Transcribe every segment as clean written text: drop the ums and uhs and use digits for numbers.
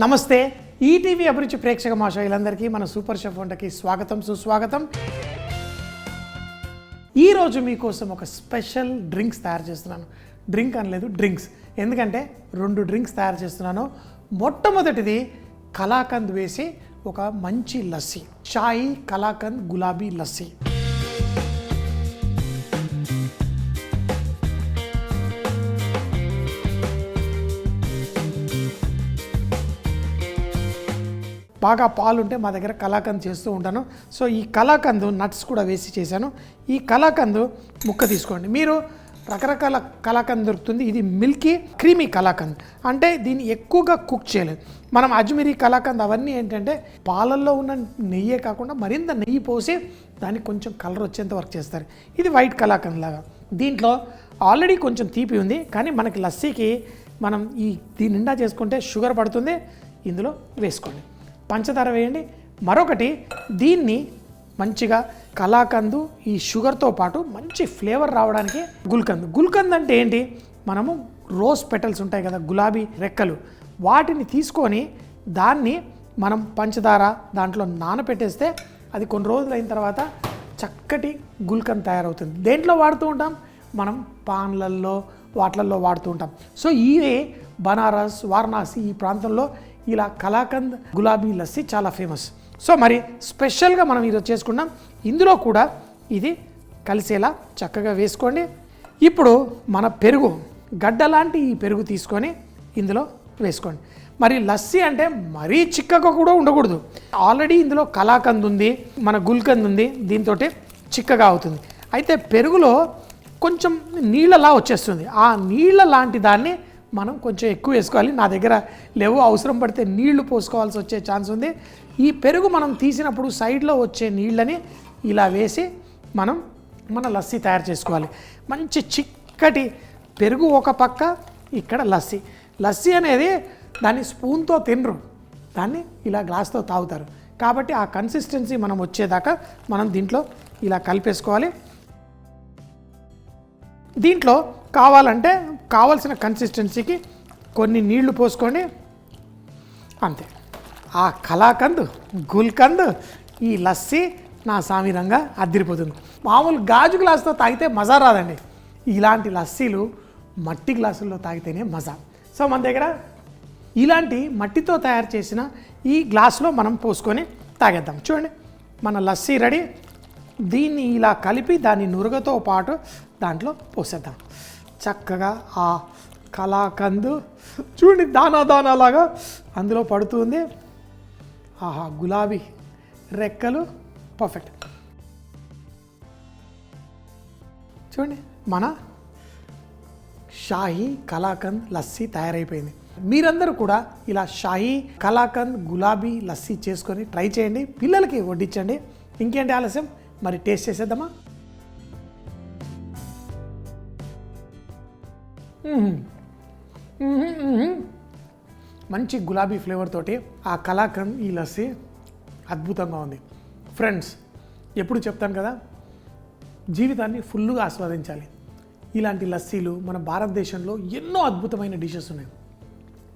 నమస్తే ఈటీవీ అభిరుచి ప్రేక్షక మహాశయులందరికీ మన సూపర్ షెఫ్ వంటకి స్వాగతం సుస్వాగతం. ఈరోజు మీకోసం ఒక స్పెషల్ డ్రింక్స్ తయారు చేస్తున్నాను. డ్రింక్ అనలేదు, డ్రింక్స్. ఎందుకంటే 2 డ్రింక్స్ తయారు చేస్తున్నాను. మొట్టమొదటిది కలాకంద్ వేసి ఒక మంచి లస్సీ, షాయి కలాకంద్ గులాబీ లస్సీ. బాగా పాలు ఉంటే మా దగ్గర కలాకంద్ చేస్తూ ఉంటాను. సో ఈ కలాకంద్ నట్స్ కూడా వేసి చేశాను. ఈ కలాకంద్ ముక్క తీసుకోండి. మీరు రకరకాల కలాకంద్ దొరుకుతుంది. ఇది మిల్కీ క్రీమీ కలాకంద్, అంటే దీన్ని ఎక్కువగా కుక్ చేయలేదు. మనం అజ్మీరీ కలాకంద్ అవన్నీ ఏంటంటే పాలల్లో ఉన్న నెయ్యే కాకుండా మరింత నెయ్యి పోసి దానికి కొంచెం కలర్ వచ్చేంత వరకు చేస్తారు. ఇది వైట్ కలాకంద్ లాగా. దీంట్లో ఆల్రెడీ కొంచెం తీపి ఉంది, కానీ మనకి లస్సీకి మనం దీని నిండా చేసుకుంటే షుగర్ పడుతుంది. ఇందులో వేసుకోండి, పంచదార వేయండి. మరొకటి, దీన్ని మంచిగా కలాకందు ఈ షుగర్తో పాటు మంచి ఫ్లేవర్ రావడానికి గుల్కంద్ అంటే ఏంటి, మనము రోజ్ పెటల్స్ ఉంటాయి కదా, గులాబీ రెక్కలు, వాటిని తీసుకొని దాన్ని మనం పంచదార దాంట్లో నానపెట్టేస్తే అది కొన్ని రోజులు అయిన తర్వాత చక్కటి గుల్కంద్ తయారవుతుంది. దేంట్లో వాడుతూ ఉంటాం మనం, పాన్లల్లో వాటిల్లో వాడుతూ ఉంటాం. సో ఇదే బనారస్, వారణాసి ఈ ప్రాంతంలో ఇలా కలాకంద్ గులాబీ లస్సీ చాలా ఫేమస్. సో మరి స్పెషల్గా మనం ఈరోజు చేసుకున్నాం. ఇందులో కూడా ఇది కలిసేలా చక్కగా వేసుకోండి. ఇప్పుడు మన పెరుగు, గడ్డ లాంటి ఈ పెరుగు తీసుకొని ఇందులో వేసుకోండి. మరి లస్సీ అంటే మరీ చిక్కగా కూడా ఉండకూడదు. ఆల్రెడీ ఇందులో కలాకంద్ ఉంది, మన గుల్కంద్ ఉంది, దీంతో చిక్కగా అవుతుంది. అయితే పెరుగులో కొంచెం నీళ్ళలా వచ్చేస్తుంది. ఆ నీళ్ళ లాంటి దాన్ని మనం కొంచెం ఎక్కువ వేసుకోవాలి. నా దగ్గర లేవు, అవసరం పడితే నీళ్లు పోసుకోవాల్సి వచ్చే ఛాన్స్ ఉంది. ఈ పెరుగు మనం తీసినప్పుడు సైడ్లో వచ్చే నీళ్ళని ఇలా వేసి మనం మన లస్సీ తయారు చేసుకోవాలి. మంచి చిక్కటి పెరుగు ఒక పక్క, ఇక్కడ లస్సీ అనేది దాన్ని స్పూన్తో తినరు, దాన్ని ఇలా గ్లాస్తో తాగుతారు. కాబట్టి ఆ కన్సిస్టెన్సీ మనం వచ్చేదాకా మనం దీంట్లో ఇలా కలిపేసుకోవాలి. దీంట్లో కావాలంటే కావాల్సిన కన్సిస్టెన్సీకి కొన్ని నీళ్లు పోసుకోండి, అంతే. ఆ కలాకంద్, గుల్కంద్, ఈ లస్సీ నా సామిరంగా అద్దిరిపోతుంది. మామూలు గాజు గ్లాసుతో తాగితే మజా రాదండి. ఇలాంటి లస్సీలు మట్టి గ్లాసుల్లో తాగితేనే మజా. సో మన దగ్గర ఇలాంటి మట్టితో తయారు చేసిన ఈ గ్లాసులో మనం పోసుకొని తాగేద్దాం. చూడండి, మన లస్సీ రెడీ. దీన్ని ఇలా కలిపి దాని నురగతో పాటు దాంట్లో పోసేద్దాం. చక్కగా ఆ కలాకందు చూడండి దానాలాగా అందులో పడుతుంది. ఆహా, గులాబీ రెక్కలు పర్ఫెక్ట్. చూడండి, మన షాహీ కలాకంద్ లస్సీ తయారైపోయింది. మీరందరూ కూడా ఇలా షాహీ కలాకంద్ గులాబీ లస్సీ చేసుకొని ట్రై చేయండి, పిల్లలకి వడ్డించండి. ఇంకేంటి ఆలస్యం, మరి టేస్ట్ చేసేద్దామా? మంచి గులాబీ ఫ్లేవర్ తోటి ఆ కలాకంద్ ఈ లస్సీ అద్భుతంగా ఉంది. ఫ్రెండ్స్, ఎప్పుడు చెప్తాను కదా, జీవితాన్ని ఫుల్గా ఆస్వాదించాలి. ఇలాంటి లస్సీలు మన భారతదేశంలో ఎన్నో అద్భుతమైన డిషెస్ ఉన్నాయి.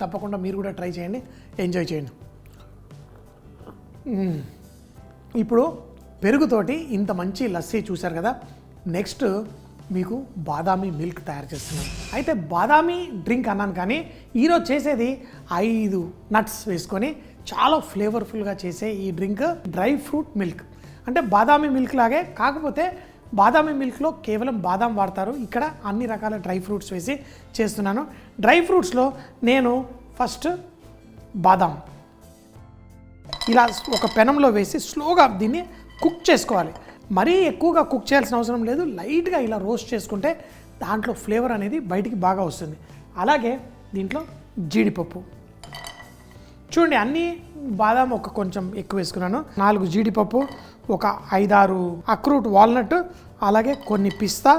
తప్పకుండా మీరు కూడా ట్రై చేయండి, ఎంజాయ్ చేయండి. ఇప్పుడు పెరుగుతోటి ఇంత మంచి లస్సీ చూశారు కదా. నెక్స్ట్ మీకు బాదామి మిల్క్ తయారు చేస్తున్నాను. అయితే బాదామి డ్రింక్ అన్నాను, కానీ ఈరోజు చేసేది 5 నట్స్ వేసుకొని చాలా ఫ్లేవర్ఫుల్గా చేసే ఈ డ్రింక్ డ్రై ఫ్రూట్ మిల్క్. అంటే బాదామి మిల్క్ లాగే, కాకపోతే బాదామి మిల్క్లో కేవలం బాదాం వాడతారు. ఇక్కడ అన్ని రకాల డ్రై ఫ్రూట్స్ వేసి చేస్తున్నాను. డ్రై ఫ్రూట్స్లో నేను ఫస్ట్ బాదాం ఇలా ఒక పెనంలో వేసి స్లోగా దీన్ని కుక్ చేసుకోవాలి. మరీ ఎక్కువగా కుక్ చేయాల్సిన అవసరం లేదు. లైట్గా ఇలా రోస్ట్ చేసుకుంటే దాంట్లో ఫ్లేవర్ అనేది బయటికి బాగా వస్తుంది. అలాగే దీంట్లో జీడిపప్పు చూడండి, అన్నీ బాదాం ఒక కొంచెం ఎక్కువ వేసుకున్నాను. 4 జీడిపప్పు, ఒక 5-6 అక్రూట్ వాల్నట్, అలాగే కొన్ని పిస్తా.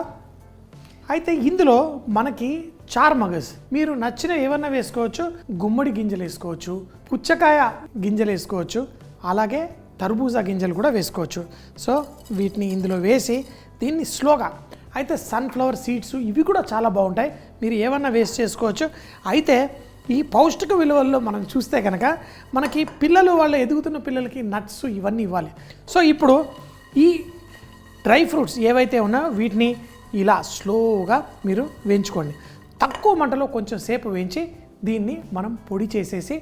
అయితే ఇందులో మనకి చార్మగస్, మీరు నచ్చిన ఏమన్నా వేసుకోవచ్చు. గుమ్మడి గింజలు వేసుకోవచ్చు, పుచ్చకాయ గింజలు వేసుకోవచ్చు, అలాగే తర్బూజా గింజలు కూడా వేసుకోవచ్చు. సో వీటిని ఇందులో వేసి దీన్ని స్లోగా, అయితే సన్ఫ్లవర్ సీడ్స్ ఇవి కూడా చాలా బాగుంటాయి, మీరు ఏమన్నా వేస్ట్ చేసుకోవచ్చు. అయితే ఈ పౌష్టిక విలువల్లో మనం చూస్తే కనుక మనకి పిల్లలు వాళ్ళు ఎదుగుతున్న పిల్లలకి నట్స్ ఇవన్నీ ఇవ్వాలి. సో ఇప్పుడు ఈ డ్రై ఫ్రూట్స్ ఏవైతే ఉన్నాయో వీటిని ఇలా స్లోగా మీరు వేయించుకోండి. తక్కువ మంటలో కొంచెం సేపు వేయించి దీన్ని మనం పొడి చేసేసి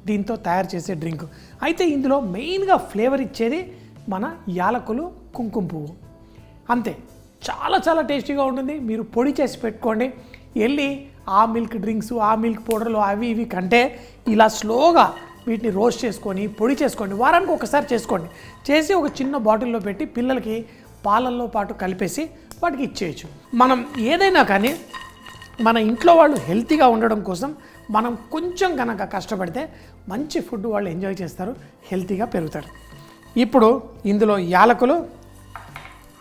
దీంతో తయారు చేసే డ్రింక్. అయితే ఇందులో మెయిన్గా ఫ్లేవర్ ఇచ్చేది మన యాలకులు, కుంకుమ పువ్వు. అంతే, చాలా చాలా టేస్టీగా ఉంటుంది. మీరు పొడి చేసి పెట్టుకోండి. వెళ్ళి ఆ మిల్క్ డ్రింక్స్, ఆ మిల్క్ పౌడర్లు అవి ఇవి కంటే ఇలా స్లోగా వీటిని రోస్ట్ చేసుకొని పొడి చేసుకోండి. వారానికి ఒకసారి చేసుకోండి. చేసి ఒక చిన్న బాటిల్లో పెట్టి పిల్లలకి పాలల్లో పాటు కలిపేసి వాటికి ఇచ్చేయచ్చు. మనం ఏదైనా కానీ మన ఇంట్లో వాళ్ళు హెల్తీగా ఉండడం కోసం మనం కొంచెం కనుక కష్టపడితే మంచి ఫుడ్ వాళ్ళు ఎంజాయ్ చేస్తారు, హెల్తీగా పెరుగుతారు. ఇప్పుడు ఇందులో యాలకులు,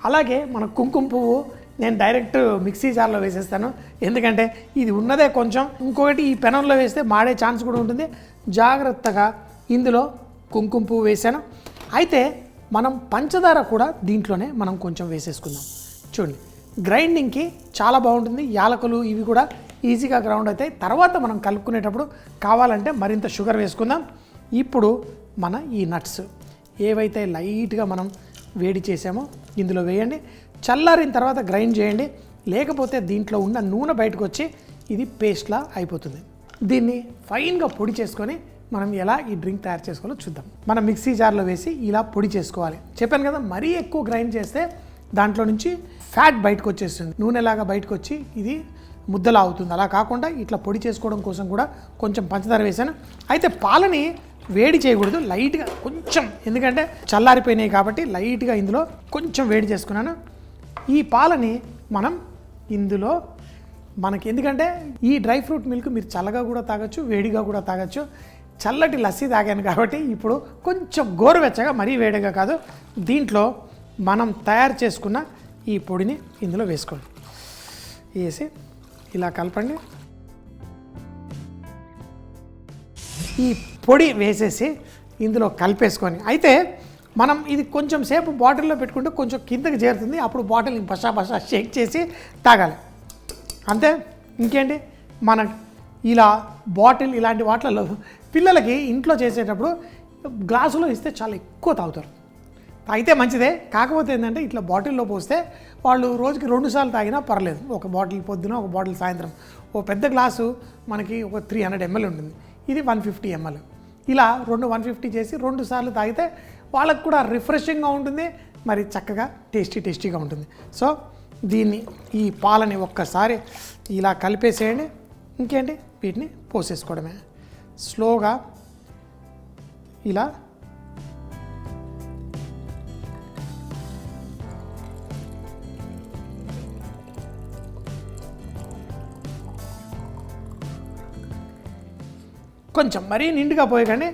అలాగే మన కుంకుమ పువ్వు నేను డైరెక్ట్ మిక్సీ జార్లో వేసేస్తాను. ఎందుకంటే ఇది ఉన్నదే కొంచెం, ఇంకొకటి ఈ పెనంలో వేస్తే మాడే ఛాన్స్ కూడా ఉంటుంది. జాగ్రత్తగా ఇందులో కుంకుమ పువ్వు వేసాను. అయితే మనం పంచదార కూడా దీంట్లోనే మనం కొంచెం వేసేసుకుందాం. చూడండి, గ్రైండింగ్కి చాలా బాగుంటుంది. యాలకులు ఇవి కూడా ఈజీగా గ్రౌండ్ అవుతాయి. తర్వాత మనం కలుపుకునేటప్పుడు కావాలంటే మరింత షుగర్ వేసుకుందాం. ఇప్పుడు మన ఈ నట్స్ ఏవైతే లైట్గా మనం వేడి చేసామో ఇందులో వేయండి. చల్లారిన తర్వాత గ్రైండ్ చేయండి, లేకపోతే దీంట్లో ఉన్న నూనె బయటకు వచ్చి ఇది పేస్ట్లా అయిపోతుంది. దీన్ని ఫైన్గా పొడి చేసుకొని మనం ఎలా ఈ డ్రింక్ తయారు చేసుకోవాలో చూద్దాం. మనం మిక్సీ జార్లో వేసి ఇలా పొడి చేసుకోవాలి. చెప్పాను కదా, మరీ ఎక్కువ గ్రైండ్ చేస్తే దాంట్లో నుంచి ఫ్యాట్ బయటకు వచ్చేస్తుంది, నూనెలాగా బయటకు వచ్చి ఇది ముద్దలా అవుతుంది. అలా కాకుండా ఇట్లా పొడి చేసుకోవడం కోసం కూడా కొంచెం పంచదార వేసాను. అయితే పాలని వేడి చేయకూడదు, లైట్గా కొంచెం, ఎందుకంటే చల్లారిపోయినాయి కాబట్టి లైట్గా ఇందులో కొంచెం వేడి చేసుకున్నాను. ఈ పాలని మనం ఇందులో మనకి, ఎందుకంటే ఈ డ్రై ఫ్రూట్ మిల్క్ మీరు చల్లగా కూడా తాగొచ్చు, వేడిగా కూడా తాగొచ్చు. చల్లటి లస్సీ తాగాను కాబట్టి ఇప్పుడు కొంచెం గోరువెచ్చగా, మరీ వేడిగా కాదు. దీంట్లో మనం తయారు చేసుకున్న ఈ పొడిని ఇందులో వేసుకోండి. వేసి ఇలా కలపండి. ఈ పొడి వేసేసి ఇందులో కలిపేసుకొని, అయితే మనం ఇది కొంచెం సేపు బాటిల్లో పెట్టుకుంటే కొంచెం కిందకి చేరుతుంది. అప్పుడు బాటిల్ని బసా షేక్ చేసి తాగాలి. అంతే, ఇంకేంటి. మన ఇలా బాటిల్ ఇలాంటి వాటిలలో పిల్లలకి ఇంట్లో చేసేటప్పుడు గ్లాసులో ఇస్తే చాలా ఎక్కువ తాగుతారు. తాగితే మంచిదే, కాకపోతే ఏంటంటే ఇట్లా బాటిల్లో పోస్తే వాళ్ళు రోజుకి 2 సార్లు తాగినా పర్లేదు. ఒక బాటిల్ పొద్దున, ఒక బాటిల్ సాయంత్రం. ఓ పెద్ద గ్లాసు మనకి ఒక 300 ml ఉంటుంది, ఇది 150 ml. ఇలా 150 చేసి 2 సార్లు తాగితే వాళ్ళకు కూడా రిఫ్రెషింగ్గా ఉంటుంది, మరి చక్కగా టేస్టీగా ఉంటుంది. సో దీన్ని, ఈ పాలని ఒక్కసారి ఇలా కలిపేసేయండి. ఇంకేంటి, వీటిని పోసేసుకోవడమే స్లోగా. ఇలా కొంచెం మరీ నిండుగా పోయగానే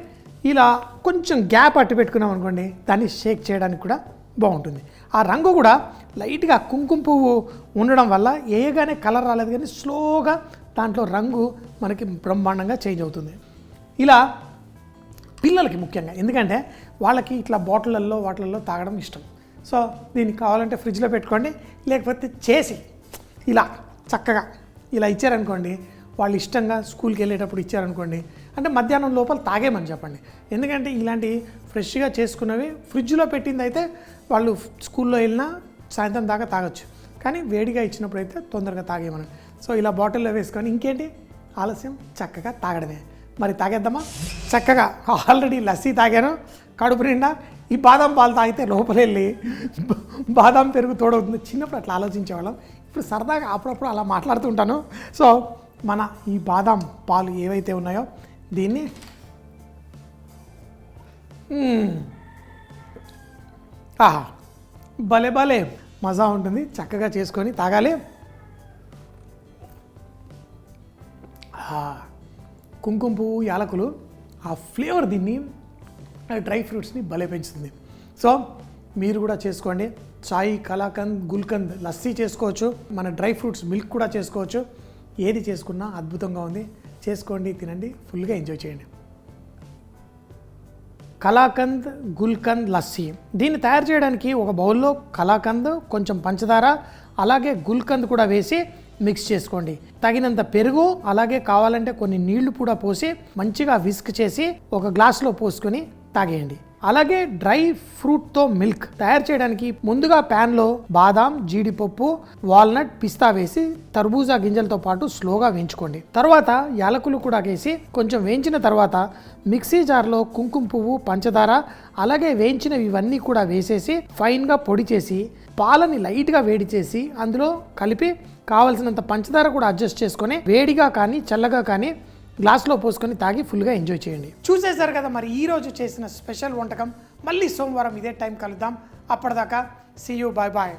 ఇలా కొంచెం గ్యాప్ అట్టు పెట్టుకున్నాం అనుకోండి, దాన్ని షేక్ చేయడానికి కూడా బాగుంటుంది. ఆ రంగు కూడా లైట్గా కుంకుమ పువ్వు ఉండడం వల్ల ఏగానే కలర్ రాలేదు, కానీ స్లోగా దాంట్లో రంగు మనకి బ్రహ్మాండంగా చేంజ్ అవుతుంది. ఇలా పిల్లలకి ముఖ్యంగా, ఎందుకంటే వాళ్ళకి ఇట్లా బాటిళ్ళల్లో వాటిల్లో తాగడం ఇష్టం. సో దీనికి కావాలంటే ఫ్రిడ్జ్లో పెట్టుకోండి, లేకపోతే చేసి ఇలా చక్కగా ఇలా ఇచ్చారనుకోండి, వాళ్ళు ఇష్టంగా స్కూల్కి వెళ్ళేటప్పుడు ఇచ్చారనుకోండి, అంటే మధ్యాహ్నం లోపల తాగేమని చెప్పండి. ఎందుకంటే ఇలాంటి ఫ్రెష్గా చేసుకున్నవి ఫ్రిడ్జ్లో పెట్టింది అయితే వాళ్ళు స్కూల్లో వెళ్ళినా సాయంత్రం దాకా తాగొచ్చు, కానీ వేడిగా ఇచ్చినప్పుడు అయితే తొందరగా తాగేమని. సో ఇలా బాటిల్లో వేసుకొని ఇంకేంటి ఆలస్యం, చక్కగా తాగడమే. మరి తాగేద్దామా? చక్కగా ఆల్రెడీ లస్సీ తాగాను కడుపు నిండా. ఈ బాదం పాలు తాగితే లోపల వెళ్ళి బాదం పెరుగు తోడవుతుంది. చిన్నప్పుడు అట్లా ఆలోచించేవాళ్ళం, ఇప్పుడు సరదాగా అప్పుడప్పుడు అలా మాట్లాడుతుంటాను. సో మన ఈ బాదం పాలు ఏవైతే ఉన్నాయో దీన్ని ఆహా, భలే భలే మజా ఉంటుంది. చక్కగా చేసుకొని తాగాలి. కుంకుమ పువ్వు, యాలకులు, ఆ ఫ్లేవర్ దీన్ని, డ్రై ఫ్రూట్స్ని భలే పెంచుతుంది. సో మీరు కూడా చేసుకోండి. చాయ్, కలాకంద్, గుల్కంద్, లస్సీ చేసుకోవచ్చు. మన డ్రై ఫ్రూట్స్ మిల్క్ కూడా చేసుకోవచ్చు. ఏది చేసుకున్నా అద్భుతంగా ఉంది. చేసుకోండి, తినండి, ఫుల్గా ఎంజాయ్ చేయండి. కలాకంద్, గుల్కంద్ లస్సీ. దీన్ని తయారు చేయడానికి ఒక బౌల్లో కలాకంద్, కొంచెం పంచదార, అలాగే గుల్కంద్ కూడా వేసి మిక్స్ చేసుకోండి. తగినంత పెరుగు, అలాగే కావాలంటే కొన్ని నీళ్లు కూడా పోసి మంచిగా విస్క్ చేసి ఒక గ్లాసులో పోసుకొని తాగేయండి. అలాగే డ్రై ఫ్రూట్తో మిల్క్ తయారు చేయడానికి ముందుగా ప్యాన్లో బాదాం, జీడిపప్పు, వాల్నట్, పిస్తా వేసి తర్బూజా గింజలతో పాటు స్లోగా వేయించుకోండి. తర్వాత యాలకులు కూడా వేసి కొంచెం వేయించిన తర్వాత మిక్సీ జార్లో కుంకుమ పువ్వు, పంచదార, అలాగే వేయించినవి ఇవన్నీ కూడా వేసేసి ఫైన్గా పొడి చేసి పాలని లైట్గా వేడి చేసి అందులో కలిపి కావలసినంత పంచదార కూడా అడ్జస్ట్ చేసుకొని వేడిగా కానీ చల్లగా కానీ గ్లాస్లో పోసుకొని తాగి ఫుల్గా ఎంజాయ్ చేయండి. చూసేశారు కదా మరి ఈ రోజు చేసిన స్పెషల్ వంటకం. మళ్ళీ సోమవారం ఇదే టైం కలుద్దాం. అప్పటిదాకా సీ యూ, బాయ్ బాయ్.